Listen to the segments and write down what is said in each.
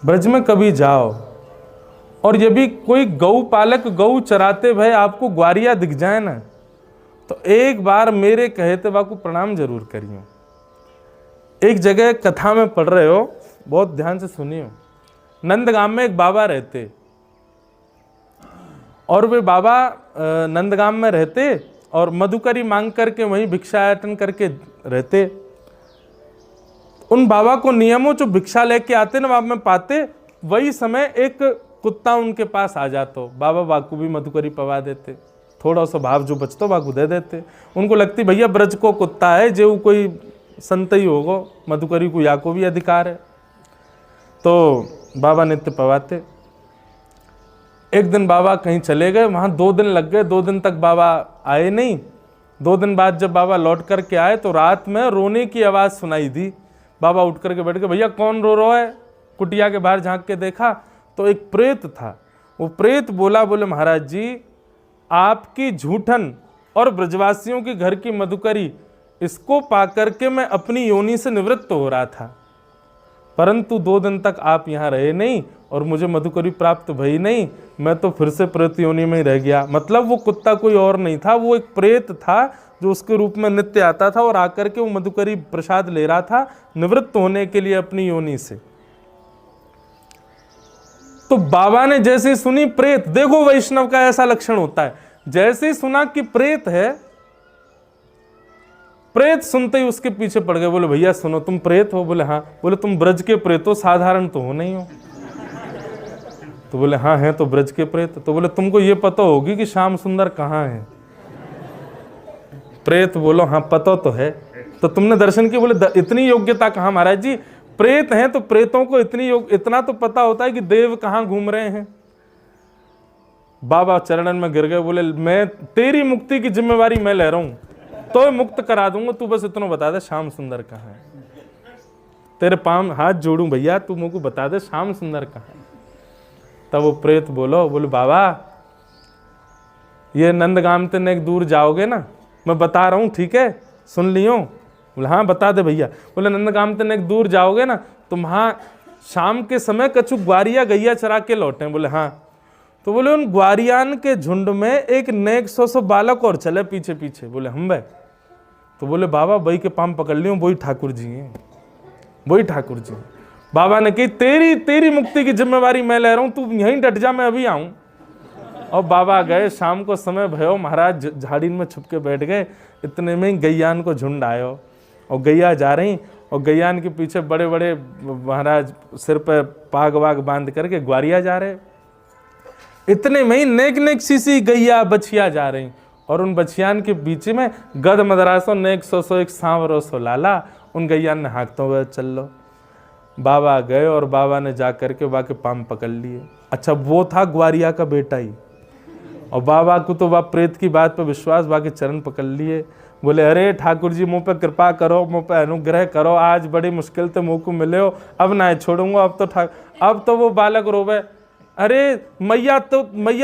ब्रज में कभी जाओ और ये भी कोई गौ पालक गौ चराते भय आपको ग्वारिया दिख जाए ना, तो एक बार मेरे कहे तो बाकू प्रणाम जरूर करियो। एक जगह कथा में पढ़ रहे हो, बहुत ध्यान से सुनियो। नंदगाम में एक बाबा रहते और वे बाबा नंदगाम में रहते और मधुकरी मांग करके वहीं भिक्षाटन करके रहते। उन बाबा को नियमों जो भिक्षा लेके आते ना, वहां में पाते, वही समय एक कुत्ता उनके पास आ जातो, बाबा बाकू भी मधुकरी पवा देते, थोड़ा सा भाव जो बचतो बाकू दे देते। उनको लगती भैया ब्रज को कुत्ता है, जो कोई संत ही होगो, मधुकरी को या को भी अधिकार है, तो बाबा नित्य पवाते। एक दिन बाबा कहीं चले गए, वहां 2 दिन लग गए, 2 दिन तक बाबा आए नहीं। 2 दिन बाद जब बाबा लौट करके आए तो रात में रोने की आवाज सुनाई दी। बाबा उठ करके बैठ गए, भैया कौन रो रहा है? कुटिया के बाहर झांक के देखा तो एक प्रेत था। वो प्रेत बोले महाराज जी, आपकी झूठन और ब्रजवासियों के घर की मधुकरी, इसको पाकर के मैं अपनी योनि से निवृत्त हो रहा था, परंतु 2 दिन तक आप यहाँ रहे नहीं और मुझे मधुकरी प्राप्त भई नहीं, मैं तो फिर से प्रेत योनि में ही रह गया। मतलब वो कुत्ता कोई और नहीं था, वो एक प्रेत था जो उसके रूप में नित्य आता था और आकर के वो मधुकरी प्रसाद ले रहा था निवृत्त होने के लिए अपनी योनि से। तो बाबा ने जैसे ही सुनी प्रेत, देखो वैष्णव का ऐसा लक्षण होता है, जैसे ही सुना कि प्रेत है, प्रेत सुनते ही उसके पीछे पड़ गए। बोले भैया सुनो, तुम प्रेत हो? बोले हाँ। बोले तुम ब्रज के प्रेत हो, साधारण तो हो नहीं हो? तो बोले हाँ है तो ब्रज के प्रेत। तो बोले तुमको ये पता होगी कि श्याम सुंदर कहाँ है? प्रेत बोलो हाँ पता तो है। तो तुमने दर्शन किए? बोले इतनी योग्यता कहाँ महाराज जी, प्रेत हैं तो प्रेतों को इतना तो पता होता है कि देव कहाँ घूम रहे हैं। बाबा चरणन में गिर गए, बोले मैं तेरी मुक्ति की जिम्मेवारी मैं ले रहा हूं, तो मुक्त करा दूंगा, तू बस इतना बता दे श्याम सुंदर कहाँ है। तेरे पांव हाथ जोड़ूं भैया, तू मुझको बता दे श्याम सुंदर कहाँ है। तब वो प्रेत बोले बाबा ये नंदगाम तक एक दूर जाओगे ना, मैं बता रहा हूं ठीक है, सुन लियो? बोले हाँ बता दे भैया। बोले नंदगाम तक एक दूर जाओगे ना, तो वहां शाम के समय कछु ग्वारिया गैया चरा के लौटे। बोले हाँ। तो बोले उन ग्वारियान के झुंड में एक नेक 100 बालक और चले पीछे पीछे। बोले हम भाई। तो बोले बाबा वही के पाम पकड़ लियो, वही ठाकुर जी हैं, वही ठाकुर जी। बाबा ने कही तेरी मुक्ति की जिम्मेवारी मैं ले रहा हूं, तू यहीं डट जा, मैं अभी आऊं। और बाबा गए, शाम को समय भयो, महाराज झाड़ी में छुप के बैठ गए। इतने में गैयान को झुंड आयो और गैया जा रही और गैयान के पीछे बड़े बड़े महाराज सिर पे पाग वाग बांध करके ग्वारिया जा रहे। इतने में ही नेक नेक सी गैया बछिया जा रही और उन बछियान के बीच में गद मदरासो नेक 100 एक सांवरो सो लाला, उन गैयान ने हाँकते हुए चल लो। बाबा गए और बाबा ने जा करके वहाँ के पाम पकड़ लिए। अच्छा वो था ग्वारिया का बेटा ही, और बाबा को तो वह प्रेत की बात पर विश्वास, बाकी चरण पकड़ लिए। बोले अरे ठाकुर जी मुँह पे कृपा करो, मुँह पे अनुग्रह करो, आज बड़ी मुश्किल से मुँह को मिले हो, अब ना छोड़ूंगा। अब तो वो बालक रोवे, अरे मैया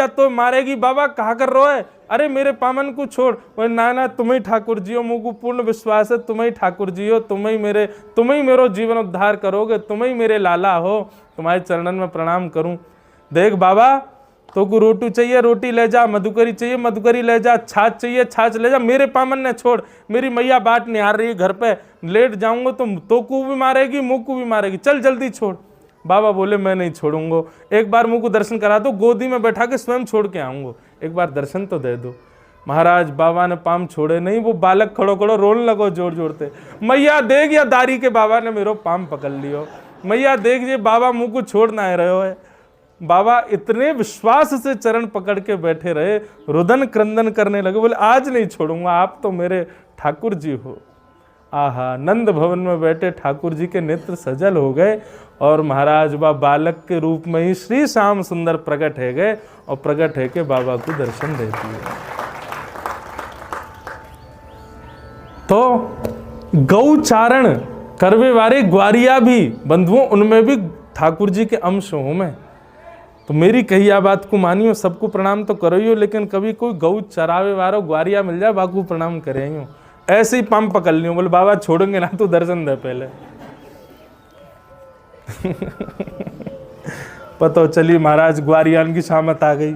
तो मारेगी, बाबा कहा कर रो है? अरे मेरे पामन को छोड़। बोले ना तुम ही ठाकुर जी हो, मुँह को पूर्ण विश्वास है, तुम ही ठाकुर जी हो, तुम ही मेरो जीवन उद्धार करोगे, तुम ही मेरे लाला हो, तुम्हारे चरणन में प्रणाम करूं। देख बाबा तो को रोटी चाहिए रोटी ले जा, मधुकरी चाहिए मधुकरी ले जा, छाछ चाहिए छाछ ले जा, मेरे पामन ने छोड़, मेरी मैया बाट निहार रही है घर पे, लेट जाऊंगा तो को भी मारेगी, मुँह को भी मारेगी, चल जल्दी छोड़। बाबा बोले मैं नहीं छोड़ूंगा, एक बार मुँह को दर्शन करा दो, गोदी में बैठा के स्वयं छोड़ के आऊंगा, एक बार दर्शन तो दे दो। महाराज बाबा ने पाम छोड़े नहीं, वो बालक खड़ो रोने लगो जोर जोरते, मैया देख या दारी के बाबा ने मेरो पाम पकड़ लियो, मैया देख ये बाबा मुँह को छोड़ ना रहे है। बाबा इतने विश्वास से चरण पकड़ के बैठे रहे, रुदन क्रंदन करने लगे, बोले आज नहीं छोड़ूंगा, आप तो मेरे ठाकुर जी हो। आहा, नंद भवन में बैठे ठाकुर जी के नेत्र सजल हो गए और महाराज बा बालक के रूप में ही श्री श्याम सुंदर प्रकट है गए और प्रकट है के बाबा को दर्शन दे दिए। तो गौचारण करवे वाले ग्वारिया भी बंधुओं, उनमें भी ठाकुर जी के अंश हूं मैं। तो मेरी कही आ बात को मानियो, सबको प्रणाम तो करो ही, लेकिन कभी कोई गौ चरावे वालों ग्वारिया मिल जाए बाकू प्रणाम करें, ऐसे ही पाम पकड़ लियो। बोले बाबा छोड़ेंगे ना, तू दर्शन दे पहले। पता चली महाराज ग्वारियान की शामत आ गई।